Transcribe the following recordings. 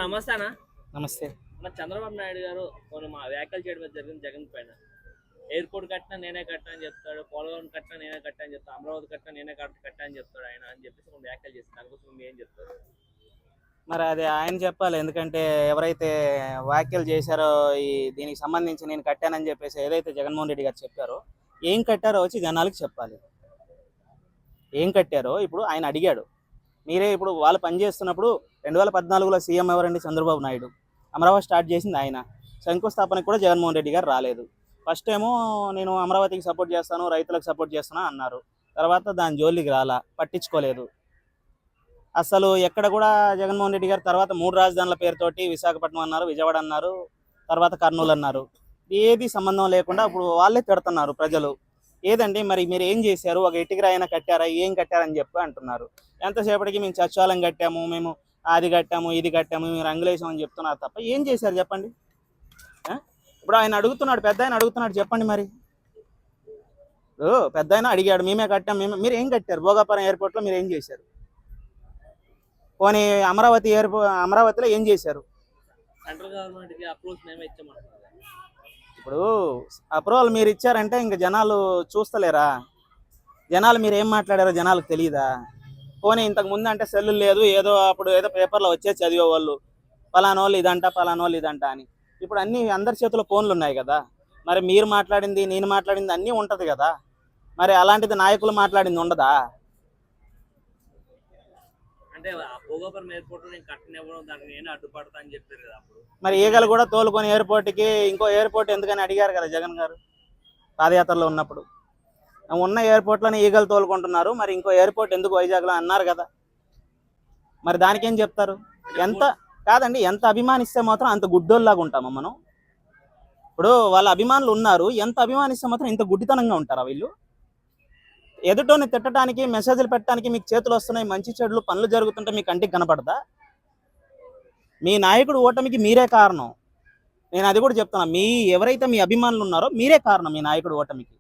నమస్తే అన్న. నమస్తే. చంద్రబాబు నాయుడు గారు కొన్ని వ్యాఖ్యలు చేయడం జరిగింది జగన్ పైన. ఎయిర్పోర్ట్ కట్టినా నేనే కట్టా అని చెప్తాడు, పోలవరం కట్టినా నేనే కట్టా అని చెప్తాడు, అమరావతి కట్టినా నేనే కట్టా అని చెప్తాడు ఆయన అని చెప్పేసి కొన్ని వ్యాఖ్యలు చేస్తారు. దానికోసం మీరు ఏం చెప్తారు? మరి అది ఆయన చెప్పాలి. ఎందుకంటే ఎవరైతే వ్యాఖ్యలు చేశారో దీనికి సంబంధించి నేను కట్టానని చెప్పేసి ఏదైతే జగన్మోహన్ రెడ్డి గారు చెప్పారో, ఏం కట్టారో వచ్చి జనాలకు చెప్పాలి. ఏం కట్టారో ఇప్పుడు ఆయన అడిగాడు. మీరే ఇప్పుడు వాళ్ళు పనిచేస్తున్నప్పుడు 2014లో సీఎం ఎవరండి? చంద్రబాబు నాయుడు. అమరావతి స్టార్ట్ చేసింది ఆయన. శంకుస్థాపనకు కూడా జగన్మోహన్ రెడ్డి గారు రాలేదు. ఫస్ట్ ఏమో నేను అమరావతికి సపోర్ట్ చేస్తాను, రైతులకు సపోర్ట్ చేస్తాను అన్నారు. తర్వాత దాని జోలికి రాలా, పట్టించుకోలేదు. అసలు ఎక్కడ కూడా జగన్మోహన్ రెడ్డి గారు తర్వాత 3 రాజధానుల పేరుతోటి విశాఖపట్నం అన్నారు, విజయవాడ అన్నారు, తర్వాత కర్నూలు అన్నారు. ఏది సంబంధం లేకుండా ఇప్పుడు వాళ్ళే తిడుతున్నారు ప్రజలు. ఏదండి మరి మీరు ఏం చేశారు? ఒక ఇటుక రాయినా కట్టారా? ఏం కట్టారని చెప్పి అంటున్నారు. ఎంతసేపటికి మేము సచివాలయం కట్టాము, మేము అది కట్టాము, ఇది కట్టాము, మేము రంగులేసాం అని చెప్తున్నారు తప్ప ఏం చేశారు చెప్పండి? ఇప్పుడు ఆయన అడుగుతున్నాడు, పెద్ద ఆయన అడుగుతున్నాడు, చెప్పండి మరి. పెద్ద ఆయన అడిగాడు, మేమే కట్టాం, మీరు ఏం కట్టారు? భోగాపురం ఎయిర్పోర్ట్లో మీరు ఏం చేశారు? పోనీ అమరావతిలో ఏం చేశారు? సెంట్రల్ గవర్నమెంట్కి అప్రూవల్స్ మేమే ఇచ్చామంటున్నారు. ఇప్పుడు అప్రూవల్ మీరు ఇచ్చారంటే ఇంకా జనాలు చూస్తలేరా? జనాలు మీరు ఏం మాట్లాడారో జనాలకు తెలియదా? పోనీ ఇంతకు ముందు అంటే సెల్లు లేదు, ఏదో అప్పుడు ఏదో పేపర్లో వచ్చే చదివేవాళ్ళు, పలానోళ్ళు ఇదంట, పలానోళ్ళు ఇదంట అని. ఇప్పుడు అన్నీ అందరి చేతిలో ఫోన్లు ఉన్నాయి కదా. మరి మీరు మాట్లాడింది, నేను మాట్లాడింది అన్నీ ఉంటుంది కదా. మరి అలాంటిది నాయకులు మాట్లాడింది ఉండదా? అంటే భోగాపురం ఎయిర్పోర్ట్ నేను కట్టనివ్వడం, దానికి నేను అడ్డుపడతా అని చెప్పారు కదా అప్పుడు. మరి ఈగలు కూడా తోలుకొని ఎయిర్పోర్ట్కి ఇంకో ఎయిర్పోర్ట్ ఎందుకని అడిగారు కదా జగన్ గారు పాదయాత్రలో ఉన్నప్పుడు. ఉన్న ఎయిర్పోర్ట్లోనే ఈగలు తోలుకుంటున్నారు, మరి ఇంకో ఎయిర్పోర్ట్ ఎందుకు వైజాగ్లో అన్నారు కదా. మరి దానికేం చెప్తారు? ఎంత కాదండి, ఎంత అభిమానిస్తే మాత్రం అంత గుడ్డోల్లాగా ఉంటామా మనం? ఇప్పుడు వాళ్ళ అభిమానులు ఉన్నారు, ఎంత అభిమానిస్తే మాత్రం ఇంత గుడ్డితనంగా ఉంటారా వీళ్ళు? ఎదుటోని తిట్టడానికి, మెసేజ్లు పెట్టడానికి మీకు చేతులు వస్తున్నాయి, మంచి చెడులు పనులు జరుగుతుంటే మీకు కంటికి కనపడదా? మీ నాయకుడు ఓటమికి మీరే కారణం. నేను అది కూడా చెప్తున్నా, ఎవరైతే మీ అభిమానులు ఉన్నారో మీరే కారణం మీ నాయకుడు ఓటమికి.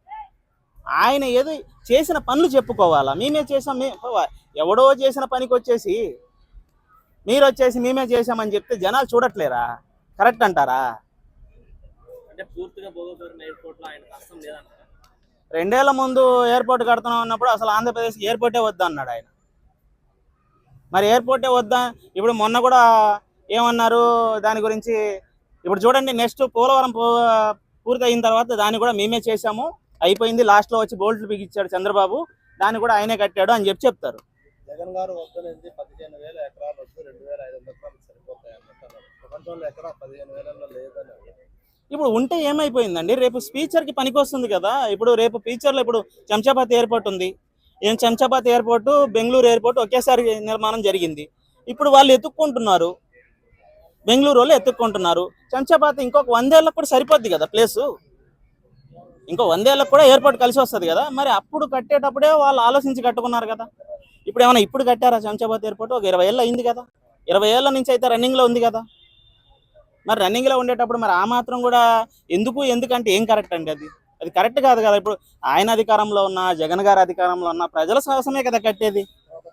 ఆయన ఏదో చేసిన పనులు చెప్పుకోవాలా? మేమే చేసాం, ఎవడో చేసిన పనికి వచ్చేసి మీరు వచ్చేసి మేమే చేసామని చెప్తే జనాలు చూడట్లేరా? కరెక్ట్ అంటారా? అంటే పూర్తిగా భోగాపురం ఎయిర్పోర్ట్లో ఆయన కష్టం లేదంటారా? 2 ఏళ్ల ముందు ఎయిర్పోర్ట్ కడుతున్నాం అన్నప్పుడు అసలు ఆంధ్రప్రదేశ్ ఎయిర్పోర్టే వద్దా అన్నాడు ఆయన. మరి ఎయిర్పోర్టే వద్దా? ఇప్పుడు మొన్న కూడా ఏమన్నారు దాని గురించి? ఇప్పుడు చూడండి, నెక్స్ట్ పోలవరం పూర్తి అయిన తర్వాత దాన్ని కూడా మేమే చేసాము, అయిపోయింది, లాస్ట్లో వచ్చి బోల్ట్లు బిగించాడు చంద్రబాబు, దాన్ని కూడా ఆయనే కట్టాడు అని చెప్తారు. జగన్ గారు వద్దనేది 15,000 ఎకరాలు వద్దు, 2,500 ఎకరాలు సరిపోతాయి అన్నట్టు. ప్రపంచంలో ఎక్కడ 15,000 లేదని. ఇప్పుడు ఉంటే ఏమైపోయిందండి? రేపు స్పీచర్కి పనికి వస్తుంది కదా. ఇప్పుడు రేపు ఫ్యూచర్లో ఇప్పుడు శంషాబాద్ ఎయిర్పోర్ట్ ఉంది. శంషాబాద్ ఎయిర్పోర్టు, బెంగళూరు ఎయిర్పోర్ట్ ఒకేసారి నిర్మాణం జరిగింది. ఇప్పుడు వాళ్ళు ఎత్తుక్కుంటున్నారు, బెంగళూరు వాళ్ళు ఎత్తుక్కుంటున్నారు. శంషాబాద్ ఇంకొక 100 ఏళ్ళకు కూడా సరిపోద్ది కదా ప్లేసు. ఇంకో 100 ఏళ్ళకు కూడా ఎయిర్పోర్ట్ కలిసి వస్తుంది కదా. మరి అప్పుడు కట్టేటప్పుడే వాళ్ళు ఆలోచించి కట్టుకున్నారు కదా. ఇప్పుడు ఏమైనా ఇప్పుడు కట్టారా శంషాబాద్ ఎయిర్పోర్ట్? ఒక 20 ఏళ్ళు అయింది కదా. 20 ఏళ్ళ నుంచి అయితే రన్నింగ్లో ఉంది కదా. మరి రన్నింగ్లో ఉండేటప్పుడు మరి ఆ మాత్రం కూడా ఎందుకంటే ఏం కరెక్ట్ అండి? అది కరెక్ట్ కాదు కదా. ఇప్పుడు ఆయన అధికారంలో ఉన్న, జగన్ గారు అధికారంలో ఉన్న, ప్రజల కోసమే కదా కట్టేది.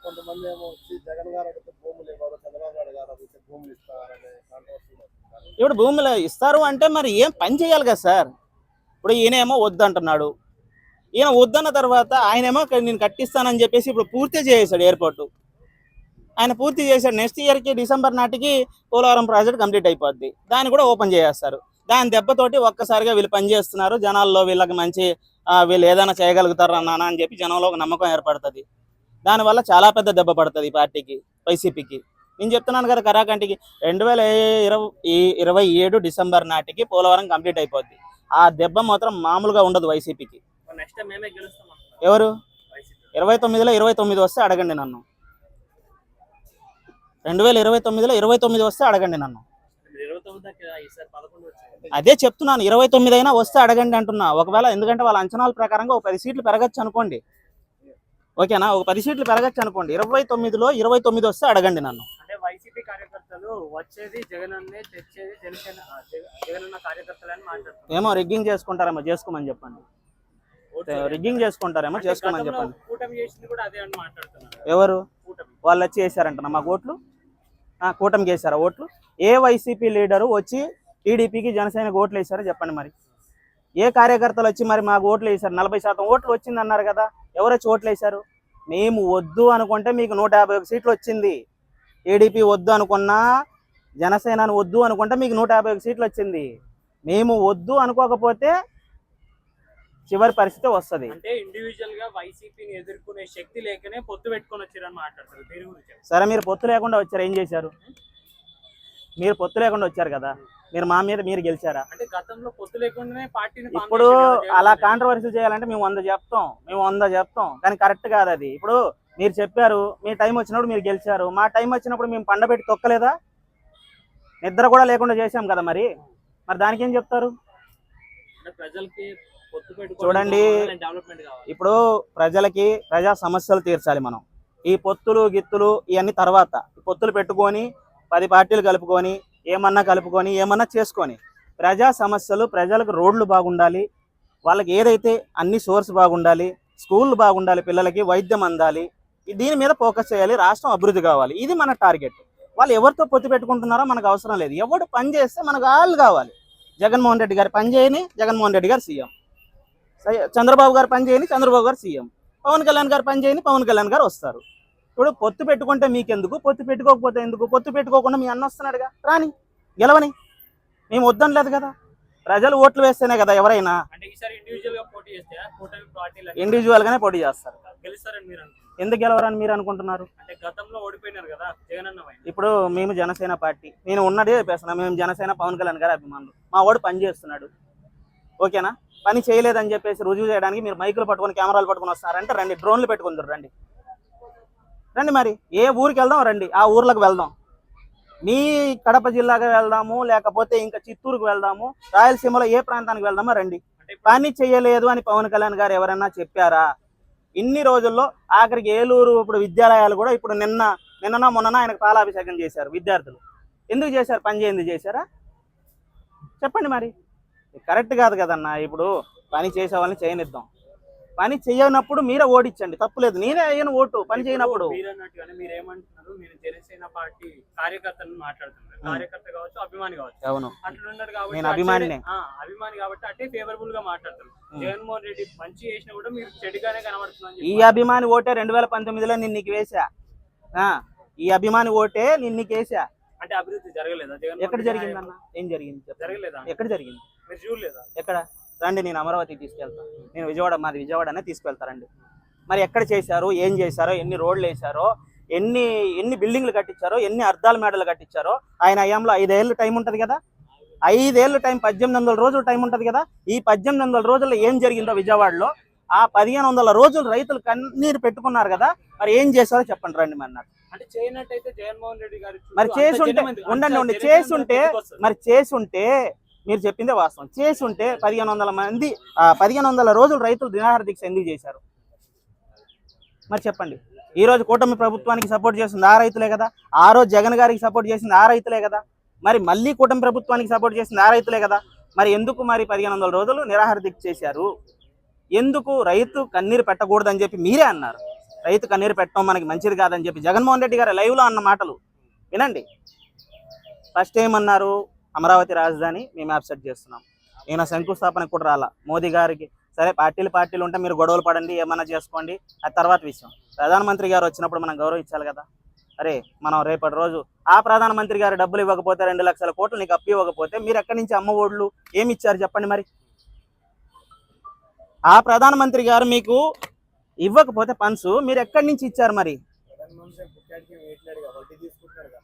కొంతమంది ఏమో వచ్చి జగన్ గారు అడిగితే భూములు ఇవ్వరు, చంద్రబాబు నాయుడు గారు అడిగితే భూములు ఇస్తారనే కాంట్రవర్సీ. ఇప్పుడు భూములు ఇస్తారు అంటే మరి ఏం పని చేయాలి కదా సార్. ఇప్పుడు ఈయనేమో వద్దంటున్నాడు. ఈయన వద్దన్న తర్వాత ఆయనేమో నేను కట్టిస్తానని చెప్పేసి ఇప్పుడు పూర్తి చేసాడు ఎయిర్పోర్టు. ఆయన పూర్తి చేశాడు. నెక్స్ట్ ఇయర్కి డిసెంబర్ నాటికి పోలవరం ప్రాజెక్ట్ కంప్లీట్ అయిపోద్ది. దాన్ని కూడా ఓపెన్ చేస్తారు. దాని దెబ్బతోటి ఒక్కసారిగా వీళ్ళు పనిచేస్తున్నారు, జనాల్లో వీళ్ళకి మంచి వీళ్ళు ఏదైనా చేయగలుగుతారు అన్నానా అని చెప్పి జనంలో ఒక నమ్మకం ఏర్పడుతుంది. దానివల్ల చాలా పెద్ద దెబ్బ పడుతుంది పార్టీకి, వైసీపీకి. నేను చెప్తున్నాను కదా, కరాకంటికి 2027 డిసెంబర్ నాటికి పోలవరం కంప్లీట్ అయిపోద్ది. ఆ దెబ్బ మాత్రం మామూలుగా ఉండదు వైసీపీకి. నెక్స్ట్ మేమే గెలుస్తాం. ఎవరు? 29లో 29 వస్తే అడగండి నన్ను. 2029లో 29 వస్తే అడగండి నన్ను. అదే చెప్తున్నాను, 29 అయినా వస్తే అడగండి అంటున్నా. ఒకవేళ ఎందుకంటే వాళ్ళ అంచనాల ప్రకారంగా ఒక 10 సీట్లు పెరగచ్చు అనుకోండి, ఓకేనా? ఒక 10 సీట్లు పెరగచ్చు అనుకోండి. 29లో 29 వస్తే అడగండి నన్ను. అంటే వైసీపీ కార్యకర్తలు వచ్చేది జగన్ అన్నే, తెచ్చేది జగన్ అన్న కార్యకర్తలని మాట్లాడుతున్నారు. ఏమో రిగ్గింగ్ చేసుకుంటారేమో, చేసుకోమని చెప్పండి. రిగ్గింగ్ చేసుకుంటారేమో, చేసుకోమని చెప్పండి. కూటమి చేసింది కూడా అదే అని మాట్లాడుతున్నారు. ఎవరు? వాళ్ళు వచ్చి వేసారంట మాకు ఓట్లు. కూటమికి వేశారా ఓట్లు? ఏ వైసీపీ లీడరు వచ్చి టీడీపీకి జనసేనకి ఓట్లు వేశారో చెప్పండి మరి. ఏ కార్యకర్తలు వచ్చి మరి మాకు ఓట్లు వేశారు? 40% ఓట్లు వచ్చింది అన్నారు కదా, ఎవరు వచ్చి ఓట్లు వేశారు? మేము వద్దు అనుకుంటే మీకు 151 సీట్లు వచ్చింది. టీడీపీ వద్దు అనుకున్నా, జనసేనను వద్దు అనుకుంటే మీకు 151 సీట్లు వచ్చింది. మేము వద్దు అనుకోకపోతే చివరి పరిస్థితి వస్తుంది. అంటే ఇండివిజువల్ గా వైసీపీని ఎదుర్కొనే శక్తి లేకనే పొత్తు పెట్టుకొని వచ్చారని మాట్లాడతారు. దీని గురించి సరే, మీరు పొత్తు లేకుండా వచ్చారు, ఏం చేశారు? మీరు పొత్తు లేకుండా వచ్చారు కదా, మీరు మా మీద మీరు గెలిచారా? అంటే గతంలో పొత్తు లేకుండానే పార్టీని ఇప్పుడు అలా కాంట్రవర్సీ చేయాలంటే మేము 100 చెప్తాం, కానీ కరెక్ట్ కాదు అది. ఇప్పుడు మీరు చెప్పారు, మీ టైం వచ్చినప్పుడు మీరు గెలిచారు, మా టైం వచ్చినప్పుడు మేము పండబెట్టి తొక్కలేదా? నిద్ర కూడా లేకుండా చేశాం కదా, మరి దానికి ఏం చెప్తారు? ప్రజలకి చూడండి, డెవలప్మెంట్ కావాలి. ఇప్పుడు ప్రజలకి ప్రజా సమస్యలు తీర్చాలి మనం. ఈ పొత్తులు గిత్తులు ఇవన్నీ తర్వాత, పొత్తులు పెట్టుకొని 10 పార్టీలు కలుపుకొని ఏమన్నా చేసుకొని ప్రజా సమస్యలు, ప్రజలకు రోడ్లు బాగుండాలి, వాళ్ళకి ఏదైతే అన్ని సోర్స్ బాగుండాలి, స్కూళ్ళు బాగుండాలి, పిల్లలకి వైద్యం అందాలి, దీని మీద ఫోకస్ చేయాలి, రాష్ట్రం అభివృద్ధి కావాలి. ఇది మన టార్గెట్. వాళ్ళు ఎవరితో పొత్తు పెట్టుకుంటున్నారో మనకు అవసరం లేదు. ఎవడు పని చేస్తే మనకు వాళ్ళు కావాలి. జగన్మోహన్ రెడ్డి గారు పని చేయని, జగన్మోహన్ రెడ్డి గారు సీఎం. చంద్రబాబు గారు పని చేయని, చంద్రబాబు గారు సీఎం. పవన్ కళ్యాణ్ గారు పని చేయని, పవన్ కళ్యాణ్ గారు వస్తారు. ఇప్పుడు పొత్తు పెట్టుకుంటే మీకెందుకు, పొత్తు పెట్టుకోకపోతే ఎందుకు? పొత్తు పెట్టుకోకుండా మీ అన్న వస్తున్నాడుగా, రాని గెలవని. మేము వద్దనలేదు కదా, ప్రజలు ఓట్లు వేస్తేనే కదా ఎవరైనా. అంటే ఈసారి ఇండివిజువల్ గా పోటీ చేస్తే కూటమి పార్టీలు ఇండివిజువల్ గానే పోటీ చేస్తారు. గెలుస్తారని మీరు అనుకుంటున్నారు? ఎందుకు గెలవరని మీరు అనుకుంటున్నారు? అంటే గతంలో ఓడిపోయినారు కదా జగనన్న పైన. ఇప్పుడు మేము జనసేన పార్టీ, నేను ఉన్నదే చెప్పేస్తున్నా, మేము జనసేన పవన్ కళ్యాణ్ గారి అభిమానులు. మా వాడు పని చేస్తున్నాడు, ఓకేనా? పని చేయలేదని చెప్పేసి రుజువు చేయడానికి మీరు మైకులు పట్టుకొని, కెమెరాలు పట్టుకొని వస్తారంటే రండి, డ్రోన్లు పెట్టుకుందరు, రండి. మరి ఏ ఊరికి వెళ్దాం, రండి, ఆ ఊర్లకు వెళ్దాం. మీ కడప జిల్లాకి వెళ్దాము, లేకపోతే ఇంకా చిత్తూరుకు వెళ్దాము, రాయలసీమలో ఏ ప్రాంతానికి వెళ్దామో రండి. పని చేయలేదు అని పవన్ కళ్యాణ్ గారు ఎవరన్నా చెప్పారా? ఇన్ని రోజుల్లో ఆఖరికి ఏలూరు ఇప్పుడు విద్యాలయాలు కూడా ఇప్పుడు నిన్ననో మొన్ననో ఆయనకు పాలాభిషేకం చేశారు విద్యార్థులు. ఎందుకు చేశారు? పని చేయండి చేశారా? చెప్పండి మరి. కరెక్ట్ కాదు కదన్నా. ఇప్పుడు పని చేసే వాళ్ళని చేయనిద్దాం, పని చేయనప్పుడు మీరే ఓడించండి, తప్పులేదు. నేనే అయ్యాను ఓటు పని చేయనప్పుడు. మీరు అన్నట్టుగానే మీరు ఏమంటున్నారు, మీరు జనసేన పార్టీ కార్యకర్తలను మాట్లాడుతున్నారు. కార్యకర్త కావచ్చు, అభిమాని కావచ్చు. అవును, అట్లున్నారు కాబట్టి నేను అభిమానినే. అభిమాని కాబట్టి అటే ఫేవరబుల్ గా మాట్లాడుతున్నారు. జగన్మోహన్ రెడ్డి మంచి చేసినా కూడా మీరు చెడుగానే కనబడుతున్నారు. ఈ అభిమాని ఓటే 2019లో నేను నీకు వేసా. ఈ అభిమాని ఓటే నేను నీకు వేసా. అంటే అభివృద్ధి జరగలేదా? ఎక్కడ జరిగిందన్న? ఏం జరిగింది? జరగలేదా? ఎక్కడ జరిగింది? మీరు చూడలేదా? ఎక్కడ? రండి, నేను అమరావతికి తీసుకెళ్తాను. నేను మాది విజయవాడనే తీసుకెళ్తారండి. మరి ఎక్కడ చేశారు, ఏం చేశారో, ఎన్ని రోడ్లు వేశారో, ఎన్ని బిల్డింగ్లు కట్టించారో, ఎన్ని అర్ధాల మేడలు కట్టించారో ఆయన అయ్యాంలో 5 ఏళ్ళు టైం ఉంటుంది కదా. 5 ఏళ్ళు టైం, 1800 రోజులు టైం ఉంటుంది కదా. ఈ 1800 రోజుల్లో ఏం జరిగిందో విజయవాడలో, ఆ 1500 రోజులు రైతులు కన్నీరు పెట్టుకున్నారు కదా. మరి ఏం చేశారో చెప్పండి, రండి. మరి నాకు అంటే చేయనట్టయితే జగన్మోహన్ రెడ్డి గారు మరి చేసుంటే మీరు చెప్పిందే వాస్తవం. చేసుంటే 1500 రోజులు రైతులు నిరాహార దీక్ష ఎందుకు చేశారు? మరి చెప్పండి. ఈ రోజు కూటమి ప్రభుత్వానికి సపోర్ట్ చేసింది ఆ రైతులే కదా. ఆ రోజు జగన్ గారికి సపోర్ట్ చేసింది ఆ రైతులే కదా. మరి మళ్ళీ కూటమి ప్రభుత్వానికి సపోర్ట్ చేసింది ఆ రైతులే కదా. మరి ఎందుకు మరి 1500 రోజులు నిరాహార దీక్ష చేశారు? ఎందుకు? రైతు కన్నీరు పెట్టకూడదని చెప్పి మీరే అన్నారు. రైతు కన్నీరు పెట్టడం మనకి మంచిది కాదని చెప్పి జగన్మోహన్ రెడ్డి గారు లైవ్లో అన్న మాటలు వినండి. ఫస్ట్ ఏమన్నారు? అమరావతి రాజధాని మేము యాక్సెప్ట్ చేస్తున్నాం. నేను శంకుస్థాపనకు కూడా రాలా. మోదీ గారికి సరే పార్టీలు ఉంటే మీరు గొడవలు పడండి, ఏమన్నా చేసుకోండి, అది తర్వాత విషయం. ప్రధానమంత్రి గారు వచ్చినప్పుడు మనం గౌరవించాలి కదా. అరే మనం రేపటి రోజు ఆ ప్రధానమంత్రి గారు డబ్బులు ఇవ్వకపోతే 2 లక్షల కోట్లు నీకు అప్పు ఇవ్వకపోతే మీరు ఎక్కడి నుంచి అమ్మ ఒడ్లు ఏమి ఇచ్చారు చెప్పండి. మరి ఆ ప్రధానమంత్రి గారు మీకు ఇవ్వకపోతే ఫండ్స్ మీరు ఎక్కడి నుంచి ఇచ్చారు?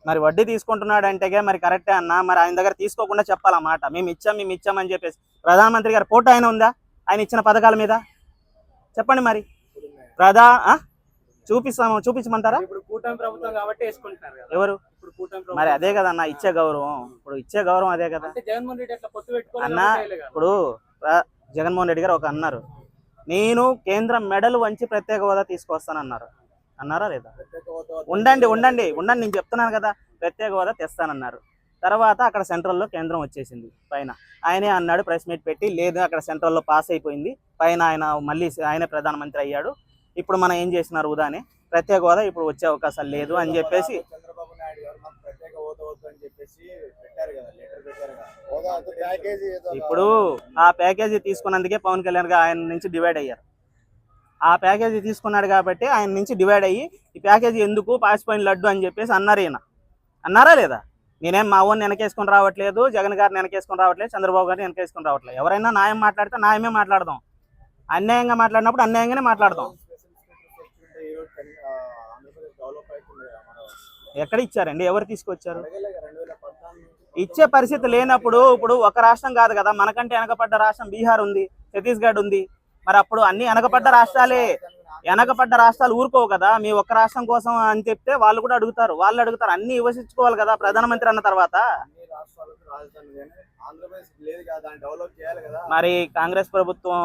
మరి వడ్డీ తీసుకుంటున్నాడు అంటే మరి కరెక్టే అన్న. మరి ఆయన దగ్గర తీసుకోకుండా చెప్పాలన్నమాట. మేము ఇచ్చామని చెప్పేసి ప్రధానమంత్రి గారు ఫోటో ఆయన ఉందా ఆయన ఇచ్చిన పథకాల మీద? చెప్పండి. మరి చూపించమంటారా? ఇప్పుడు కూటమి ప్రభుత్వం కాబట్టి వేసుకుంటున్నారు కదా. ఎవరు? ఇప్పుడు కూటమి ప్రభుత్వం. మరి అదే కదా అన్న ఇచ్చే గౌరవం. ఇప్పుడు ఇచ్చే గౌరవం అదే కదా జగన్మోహన్ రెడ్డి అట్లా పొత్తు పెట్టుకోవాలి అన్న. ఇప్పుడు జగన్మోహన్ రెడ్డి గారు అన్నారు, నేను కేంద్రం మెడలు వంచి ప్రత్యేక హోదా తీసుకొస్తానన్నారు. అన్నారా లేదా? ఉండండి నేను చెప్తున్నాను కదా. ప్రత్యేక హోదా తెస్తానన్నారు. తర్వాత అక్కడ సెంట్రల్లో కేంద్రం వచ్చేసింది పైన. ఆయనే అన్నాడు ప్రెస్ మీట్ పెట్టి, లేదు అక్కడ సెంట్రల్లో పాస్ అయిపోయింది, పైన ఆయన మళ్ళీ ఆయనే ప్రధానమంత్రి అయ్యాడు. ఇప్పుడు మనం ఏం చేసినారు? ఉదానే ప్రత్యేక హోదా ఇప్పుడు వచ్చే అవకాశాలు లేదు అని చెప్పేసి నాయుడు గారు మాకు ప్రత్యేక హోదా వద్దు అని చెప్పేసి పెట్టారు కదా, లెటర్ పెట్టారు కదా, హోదా ప్యాకేజీ ఇప్పుడు ఆ ప్యాకేజీ తీసుకున్నందుకే పవన్ కళ్యాణ్ గారు ఆయన నుంచి డివైడ్ అయ్యారు. ఆ ప్యాకేజీ తీసుకున్నాడు కాబట్టి ఆయన నుంచి డివైడ్ అయ్యి ఈ ప్యాకేజీ ఎందుకు పాసిపోయిన లడ్డు అని చెప్పేసి అన్నారు. ఈయన అన్నారా లేదా? నేనేం మా ఊరిని వెనకేసుకొని రావట్లేదు, జగన్ గారిని వెనకేసుకొని రావట్లేదు, చంద్రబాబు గారిని వెనకేసుకొని రావట్లేదు. ఎవరైనా న్యాయం మాట్లాడితే న్యాయమే మాట్లాడదాం, అన్యాయంగా మాట్లాడినప్పుడు అన్యాయంగానే మాట్లాడదాం. ఎక్కడ ఇచ్చారండి? ఎవరు తీసుకొచ్చారు? ఇచ్చే పరిస్థితి లేనప్పుడు ఇప్పుడు ఒక రాష్ట్రం కాదు కదా, మనకంటే వెనకపడ్డ రాష్ట్రం బీహార్ ఉంది, ఛత్తీస్గఢ్ ఉంది. మరి అప్పుడు అన్ని వెనకపడ్డ రాష్ట్రాలు ఊరుకోవు కదా. మీ ఒక్క రాష్ట్రం కోసం అని చెప్తే వాళ్ళు కూడా అడుగుతారు, అన్ని వివసించుకోవాలి కదా ప్రధానమంత్రి అన్న తర్వాత. మరి కాంగ్రెస్ ప్రభుత్వం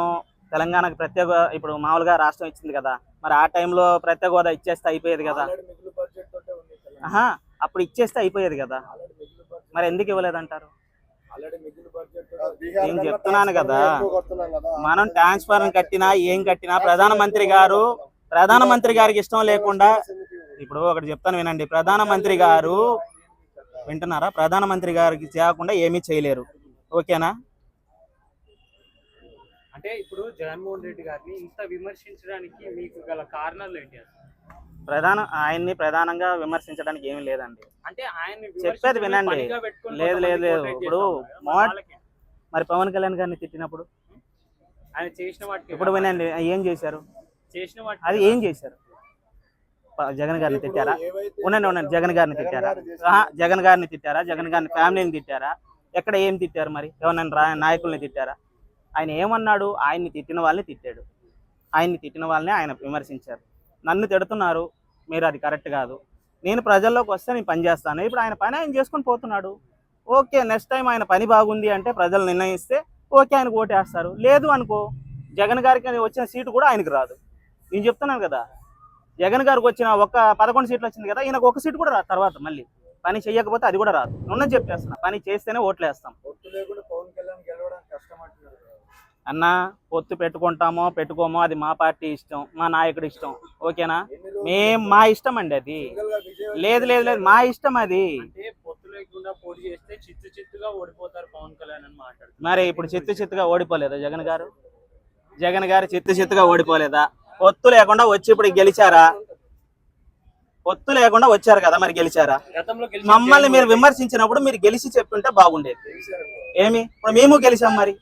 తెలంగాణకు ప్రత్యేక ఇప్పుడు మామూలుగా రాష్ట్రం ఇచ్చింది కదా, మరి ఆ టైంలో ప్రత్యేక హోదా ఇచ్చేస్తే అయిపోయేది కదా. అప్పుడు ఇచ్చేస్తే అయిపోయేది కదా, మరి ఎందుకు ఇవ్వలేదంటారు? నేను చెప్తున్నాను కదా, మనం ట్రాన్స్ఫార్మర్ కట్టినా ఏం కట్టినా ప్రధానమంత్రి గారికి ఇష్టం లేకుండా, ఇప్పుడు ఒకటి చెప్తాను వినండి, ప్రధానమంత్రి గారు వింటున్నారా? ప్రధానమంత్రి గారికి చేయకుండా ఏమీ చేయలేరు, ఓకేనా? అంటే ఇప్పుడు జగన్మోహన్ రెడ్డి గారిని ఇంత విమర్శించడానికి మీకు గల కారణాలు ఏంటి? ఆయన్ని ప్రధానంగా విమర్శించడానికి ఏమీ లేదండి. అంటే ఆయన్ని చెప్పేది వినండి. లేదు ఇప్పుడు మరి పవన్ కళ్యాణ్ గారిని తిట్టినప్పుడు ఆయన చేసిన వాటికి ఇప్పుడు వినండి, ఏం చేశారు? అది ఏం చేశారు? జగన్ గారిని తిట్టారా? ఉండండి, జగన్ గారిని తిట్టారా? జగన్ గారిని తిట్టారా? జగన్ గారిని ఫ్యామిలీని తిట్టారా? ఎక్కడ ఏం తిట్టారు? మరి ఎవరైనా నాయకుల్ని తిట్టారా? ఆయన ఏమన్నాడు? ఆయన్ని తిట్టిన వాళ్ళని తిట్టాడు, ఆయన్ని తిట్టిన వాళ్ళని ఆయన విమర్శించారు. నన్ను తిడుతున్నారు, మీరు అది కరెక్ట్ కాదు, నేను ప్రజల్లోకి వస్తే నేను పని చేస్తాను. ఇప్పుడు ఆయన పని ఆయన చేసుకొని పోతున్నాడు, ఓకే. నెక్స్ట్ టైం ఆయన పని బాగుంది అంటే ప్రజలు నిర్ణయిస్తే ఓకే ఆయనకు ఓటేస్తారు. లేదు అనుకో, జగన్ గారికి వచ్చిన సీటు కూడా ఆయనకు రాదు. నేను చెప్తున్నాను కదా, జగన్ గారికి వచ్చిన 11 సీట్లు వచ్చింది కదా, ఈయనకు ఒక సీటు కూడా రాదు. తర్వాత మళ్ళీ పని చేయకపోతే అది కూడా రాదు. ఉన్నది చెప్పేస్తున్నా, పని చేస్తేనే ఓట్లు వేస్తాం. అన్న పొత్తు పెట్టుకుంటామో పెట్టుకోమో అది మా పార్టీ ఇష్టం, మా నాయకుడి ఇష్టం, ఓకేనా? మా ఇష్టం అండి అది. లేదు మా ఇష్టం అది. మరి ఇప్పుడు చిత్తుగా ఓడిపోలేదా జగన్ గారు? చిత్తుగా ఓడిపోలేదా? పొత్తు లేకుండా వచ్చి ఇప్పుడు గెలిచారా? పొత్తు లేకుండా వచ్చారు కదా, మరి గెలిచారా? మమ్మల్ని మీరు విమర్శించినప్పుడు మీరు గెలిచి చెప్తుంటే బాగుండేది. ఏమి ఇప్పుడు మేము గెలిచాం, మరి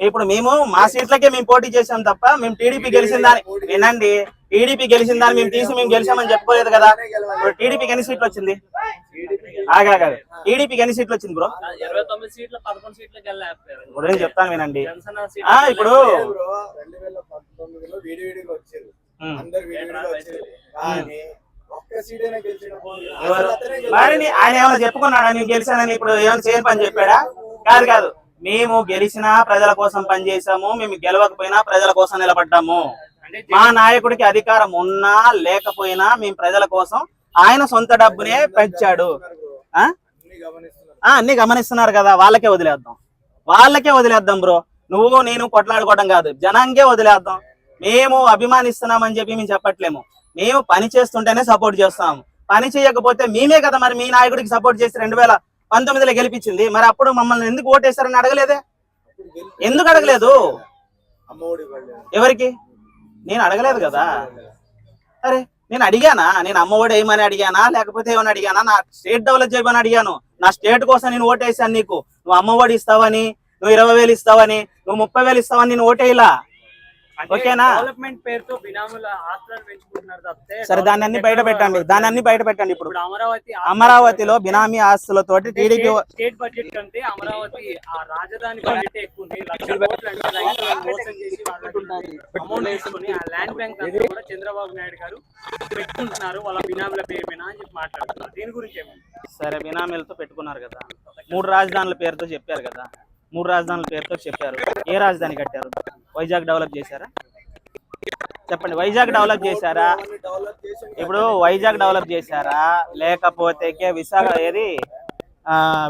ఇప్పుడు మేము మా సీట్లకే మేము పోటీ చేసాం తప్ప మేము టీడీపీ గెలిచిందని వినండి, టీడీపీ గెలిచిందని మేము తీసి మేము గెలిచామని చెప్పుకోలేదు కదా. ఇప్పుడు టీడీపీకి ఎన్ని సీట్లు వచ్చింది? టీడీపీకి ఎన్ని సీట్లు వచ్చింది బ్రో? 29 సీట్లు 11 సీట్లకి వెళ్ళారు. ఇప్పుడు నేను చెప్తాను వినండి. ఇప్పుడు మరి ఆయన ఏమైనా చెప్పుకున్నాడా నేను గెలిచానని? ఇప్పుడు ఏమైనా చేయని పని చెప్పాడా? కాదు, మేము గెలిచినా ప్రజల కోసం పనిచేసాము, మేము గెలవకపోయినా ప్రజల కోసం నిలబడ్డాము. మా నాయకుడికి అధికారం ఉన్నా లేకపోయినా మేము ప్రజల కోసం, ఆయన సొంత డబ్బునే పెంచాడు. అన్ని గమనిస్తున్నారు కదా, వాళ్ళకే వదిలేద్దాం బ్రో. నువ్వు నేను కొట్లాడుకోవడం కాదు, జనాంగే వదిలేద్దాం. మేము అభిమానిస్తున్నామని చెప్పి మేము చెప్పట్లేము, మేము పని చేస్తుంటేనే సపోర్ట్ చేస్తాము. పని చేయకపోతే మేమే కదా మరి మీ నాయకుడికి సపోర్ట్ చేసి 2019లో గెలిపించింది. మరి అప్పుడు మమ్మల్ని ఎందుకు ఓటేశారని అడగలేదే? ఎందుకు అడగలేదు? ఎవరికి? నేను అడగలేదు కదా. అరే నేను అడిగానా? నేను అమ్మఒడి ఏమని అడిగానా, లేకపోతే ఏమని అడిగానా? నా స్టేట్ డెవలప్ చేయమని అడిగాను. నా స్టేట్ కోసం నేను ఓటేసాను. నీకు నువ్వు అమ్మఒడి ఇస్తావని, నువ్వు 20,000 ఇస్తావని, నువ్వు 30,000 ఇస్తావని నేను ఓటేలా, ఓకేనా? డెవలప్మెంట్ పేరుతో బినాముల ఆస్తులను పెంచుకుంటున్నారు తప్పితే సరే దాన్ని అన్ని బయట పెట్టండి. ఇప్పుడు అమరావతిలో బినామీ ఆస్తులతోటి టీడీపీ స్టేట్ బడ్జెట్ కంటే అమరావతి ఆ రాజధాని బడ్జెట్ ఎక్కువ ఉంది. 1,00,000 కోట్లు అంటే రైతులను మోసం చేసి అమౌంట్ వేసుకుని ఆ ల్యాండ్ బ్యాంక్ అంతా కూడా చంద్రబాబు నాయుడు గారు పెట్టుకుంటున్నారు వాళ్ళ బినామీల పేరు మీద అని చెప్పి మాట్లాడుతున్నారు. దీని గురించి ఏమో సరే, బినామీలతో పెట్టుకున్నారు కదా, 3 రాజధానుల పేరుతో చెప్పారు కదా, 3 రాజధానుల పేరుతో చెప్పారు. ఏ రాజధాని కట్టారు? వైజాగ్ డెవలప్ చేశారా? చెప్పండి, వైజాగ్ డెవలప్ చేశారా? ఇప్పుడు వైజాగ్ డెవలప్ చేశారా, లేకపోతే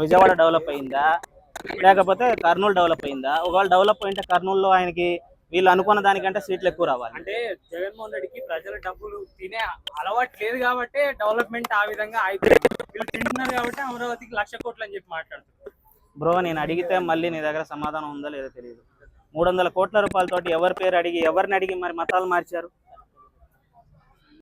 విజయవాడ డెవలప్ అయిందా, లేకపోతే కర్నూలు డెవలప్ అయిందా? ఒకవేళ డెవలప్ అయింటే కర్నూలులో ఆయనకి వీళ్ళు అనుకున్న దానికంటే సీట్లు ఎక్కువ రావాలి. అంటే జగన్మోహన్ రెడ్డికి ప్రజల డబ్బులు తినే అలవాటు లేదు కాబట్టి డెవలప్మెంట్ ఆ విధంగా అయిపోయింది. వీళ్ళు తింటున్నారు కాబట్టి అమరావతికి 1,00,000 కోట్లు అని చెప్పి మాట్లాడుతున్నారు. బ్రో నేను అడిగితే మళ్ళీ నీ దగ్గర సమాధానం ఉందో లేదో తెలియదు. 300 కోట్ల రూపాయలతోటి ఎవరి పేరు అడిగి ఎవరిని అడిగి మరి మతాలు మార్చారు?